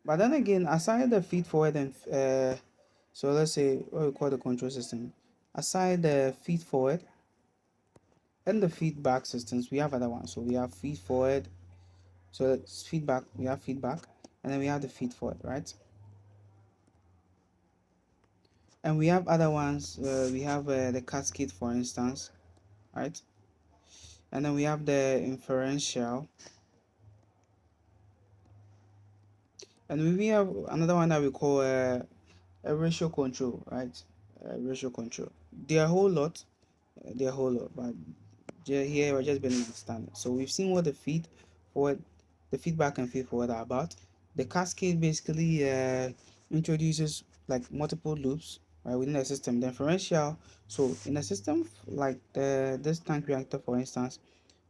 But then again, aside the feed forward and so let's say what we call the control system, aside the feed forward and the feedback systems, we have other ones. So we have feed forward, so it's feedback, we have feedback, and then we have the feed forward, right? And we have other ones. We have the cascade, for instance, right? And then we have the inferential, and we have another one that we call a ratio control, right? Ratio control. They are a whole lot. They are a whole lot, but here we're just building understanding. So we've seen what the feed forward, the feedback and feed forward are about. The cascade basically introduces like multiple loops right within the system. The inferential, so in a system like this tank reactor, for instance,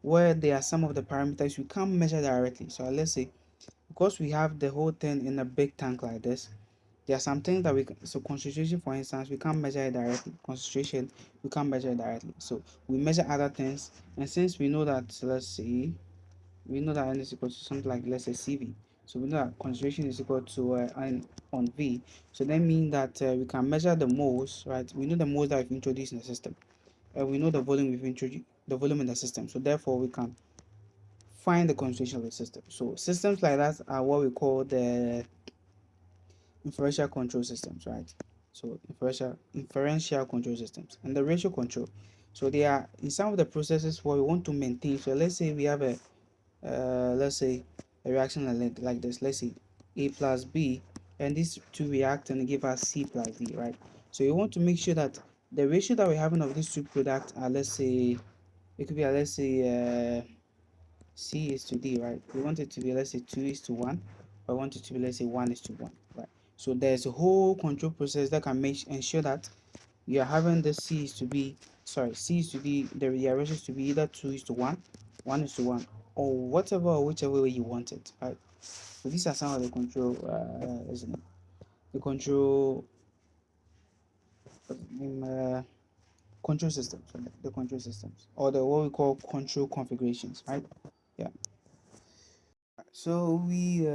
where there are some of the parameters we can't measure directly. So let's say because we have the whole thing in a big tank like this, there are some things that we can, so concentration, for instance, we can't measure it directly. Concentration, we can't measure it directly. So we measure other things, and since we know that, let's see, we know that n is equal to something like, let's say, CV. So we know that concentration is equal to n on V. So that means that we can measure the moles, right? We know the moles that we've introduced in the system, and we know the volume we've introduced, the volume in the system. So therefore, we can find the concentration of the system. So systems like that are what we call the inferential control systems, right? So inferential control systems and the ratio control. So they are in some of the processes where we want to maintain. So let's say we have a let's say a reaction like this. Let's say A plus B, and these two react and give us C plus D, right? So you want to make sure that the ratio that we're having of these two products are, let's say, it could be let's say C is to D, right? We want it to be, let's say, 2 is to 1. I want it to be, let's say, 1 is to 1, right? So there's a whole control process that can make ensure that you are having the C is to be, sorry, C is to D, the ratios to be either 2 is to 1, 1 is to 1, or whatever or whichever way you want it, right? So these are some of the control, isn't it? The control, control systems, right? The control systems, or the what we call control configurations, right? Yeah. So we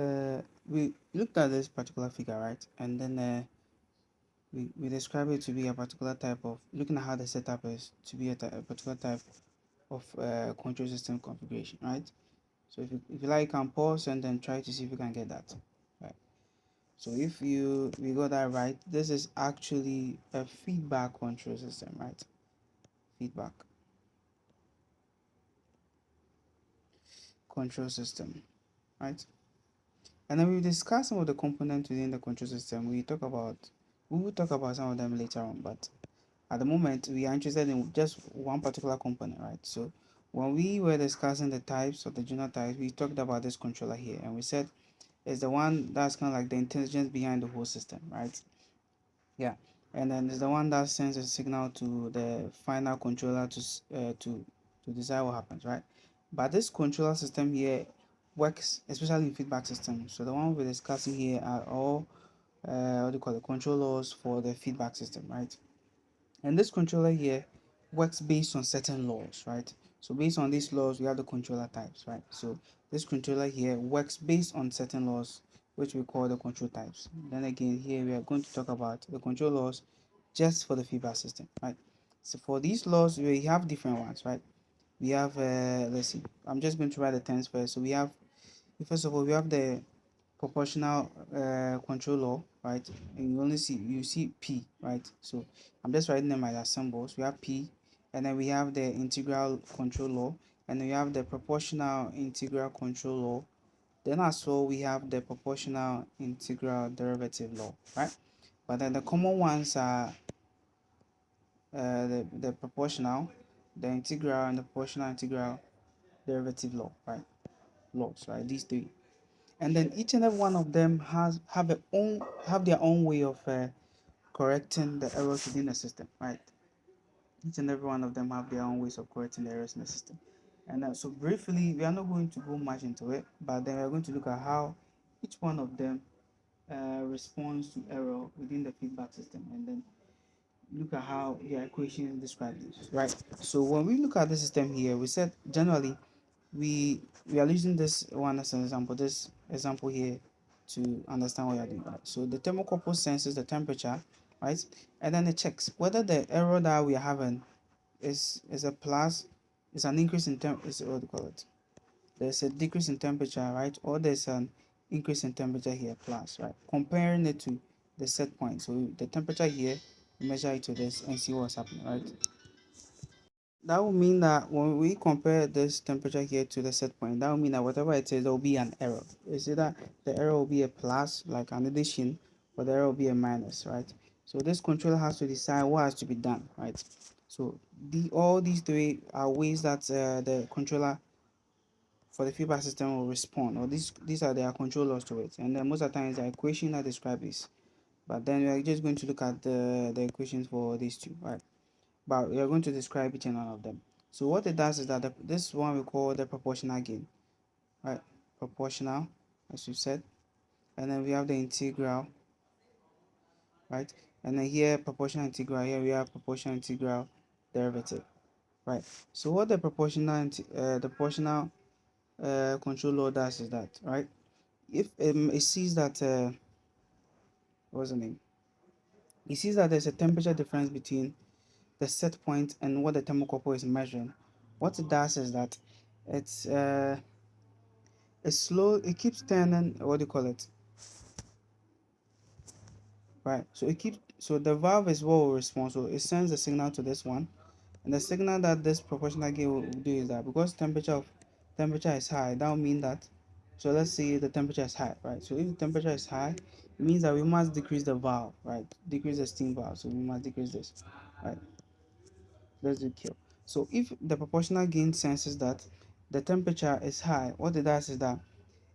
looked at this particular figure, right? And then we describe it to be a particular type of, looking at how the setup is to be a particular type of control system configuration, right? So if you like, you can pause and then try to see if you can get that, right? So if we got that right, this is actually a feedback control system, right? Feedback control system, right? And then we discuss some of the components within the control system. We will talk about some of them later on, but at the moment we are interested in just one particular component, right? So when we were discussing the types of the general types, we talked about this controller here, and we said it's the one that's kind of like the intelligence behind the whole system, right? Yeah. And then it's the one that sends a signal to the final controller to decide what happens, right? But this controller system here works especially in feedback systems. So the one we're discussing here are all what do you call it, controllers for the feedback system, right? And this controller here works based on certain laws, right? So based on these laws, we have the controller types, right? So this controller here works based on certain laws, which we call the control types. Then again, here we are going to talk about the control laws just for the feedback system, right? So for these laws, we have different ones, right? We have, let's see, I'm just going to write the terms first. So we have, first of all, we have the proportional control law, right? And you see P, right? So I'm just writing them as symbols. We have P, and then we have the integral control law, and then we have the proportional integral control law. Then as well we have the proportional integral derivative law, right? But then the common ones are the proportional, the integral, and the proportional integral derivative law, right? Laws, right? These three. And then each and every one of them have their own way of correcting the errors within the system, right? Each and every one of them have their own ways of correcting the errors in the system. And so briefly, we are not going to go much into it, but then we are going to look at how each one of them responds to error within the feedback system, and then look at how their equation describes this, right? So when we look at the system here, we said generally we are using this one as an example, this example here to understand what you're doing, right? So the thermocouple senses the temperature, right? And then it checks whether the error that we are having is a plus, is an increase in is what do you call it? There's a decrease in temperature, right? Or there's an increase in temperature here, plus, right? Comparing it to the set point. So the temperature here, measure it to this and see what's happening, right? That will mean that when we compare this temperature here to the set point, that will mean that whatever it is, there will be an error. Is it that the error will be a plus, like an addition, or the error will be a minus, right? So this controller has to decide what has to be done, right? So all these three are ways that the controller for the feedback system will respond, or these are their controllers to it. And then most of the times the equation that describe this. But then we are just going to look at the equations for these two, right? But we are going to describe each and one of them. So what it does is that this one we call the proportional gain, right? Proportional, as we said, and then we have the integral, right? And then here proportional integral, here we have proportional integral derivative, right? So what the proportional control law does is that, right? If it sees that what's the name? It sees that there's a temperature difference between the set point and what the thermocouple is measuring. What it does is that it's slow. It keeps turning. What do you call it? Right. So the valve is what will respond. So it sends the signal to this one, and the signal that this proportional gain will do is that because temperature is high, that will mean that. So let's say the temperature is high, right? So if the temperature is high, it means that we must decrease the valve, right? Decrease the steam valve. So we must decrease this, right? Let's do kill. So if the proportional gain senses that the temperature is high, what it does is that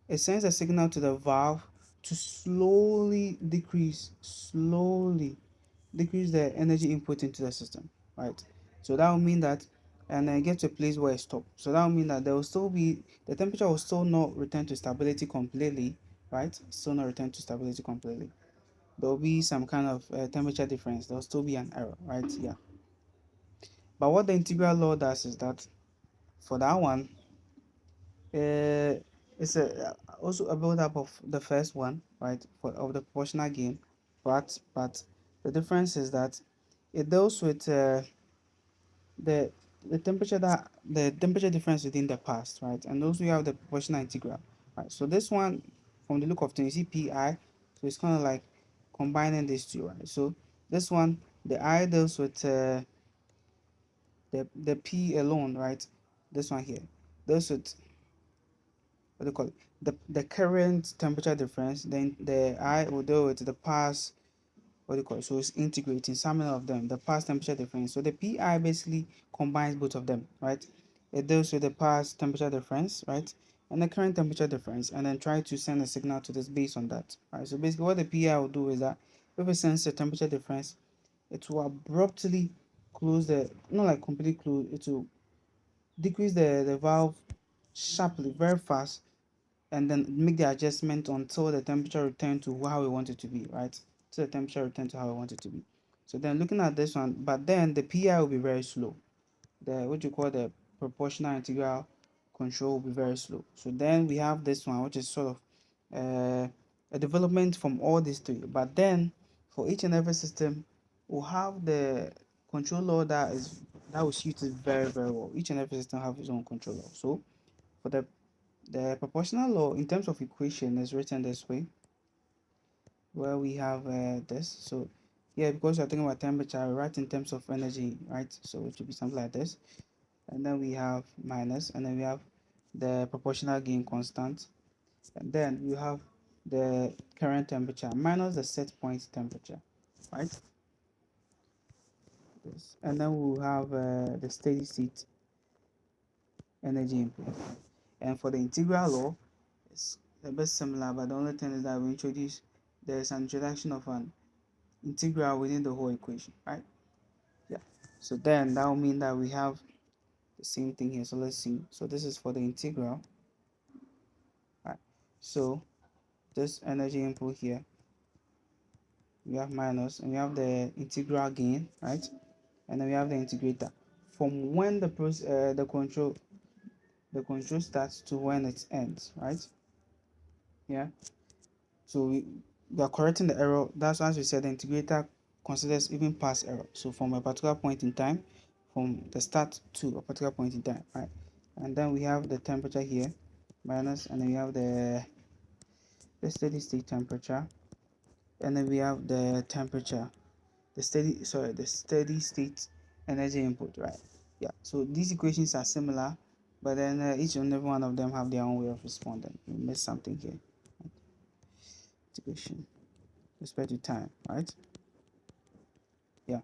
it sends a signal to the valve to slowly decrease the energy input into the system, right? So that will mean that, and then get to a place where it stops. So that will mean that there will still be, the temperature will still not return to stability completely, right? Still not return to stability completely. There will be some kind of temperature difference. There will still be an error, right? Yeah. But what the integral law does is that for that one, it's also a build-up of the first one, right? Of the proportional gain, but the difference is that it deals with the the temperature difference within the past, right? And also you have the proportional integral, right? So this one, from the look of things, you see pi, so it's kind of like combining these two, right? So this one, the I deals with the p alone, right? This one here deals with, what do you call it, the current temperature difference. Then the I will deal with the past, what do you call it, so it's integrating some of them, the past temperature difference. So the pi basically combines both of them, right? It deals with the past temperature difference, right, and the current temperature difference, and then try to send a signal to this based on that, right? So basically what the pi will do is that if it sends a temperature difference, it will abruptly close the, not like completely close, it will decrease the valve sharply, very fast, and then make the adjustment until the temperature return to how we want it to be, right? So the temperature return to how we want it to be. So then looking at this one, but then the PI will be very slow. The what you call the proportional integral control will be very slow. So then we have this one, which is sort of a development from all these three. But then for each and every system, we'll have the controller that will suit it very, very well. Each and every system have its own controller. So for the proportional law in terms of equation is written this way, where we have this. So yeah, because you're talking about temperature, we write in terms of energy, right? So it should be something like this. And then we have minus, and then we have the proportional gain constant. And then you have the current temperature minus the set point temperature, right? This. And then we'll have the steady state energy input. And for the integral law, it's a bit similar, but the only thing is that we introduce, there's an introduction of an integral within the whole equation, right? Yeah. So then that will mean that we have the same thing here. So let's see. So this is for the integral, right? So this energy input here, we have minus, and we have the integral gain, right? And then we have the integrator from when the control starts to when it ends, right? Yeah. So we are correcting the error. That's as we said, the integrator considers even past error. So from a particular point in time, from the start to a particular point in time, right? And then we have the temperature here, minus, and then we have the steady state temperature, and then we have the temperature, the steady state energy input, right? Yeah. So these equations are similar, but then each and every one of them have their own way of responding. We missed something here. Integration respect to time, right? Yeah.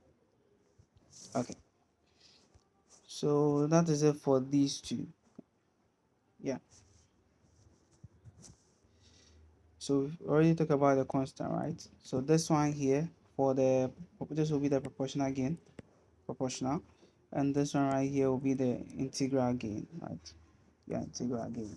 Okay. So that is it for these two. Yeah. So we've already talked about the constant, right? So this one here for this will be the proportional gain, proportional, and this one right here will be the integral gain, right? Yeah, integral gain.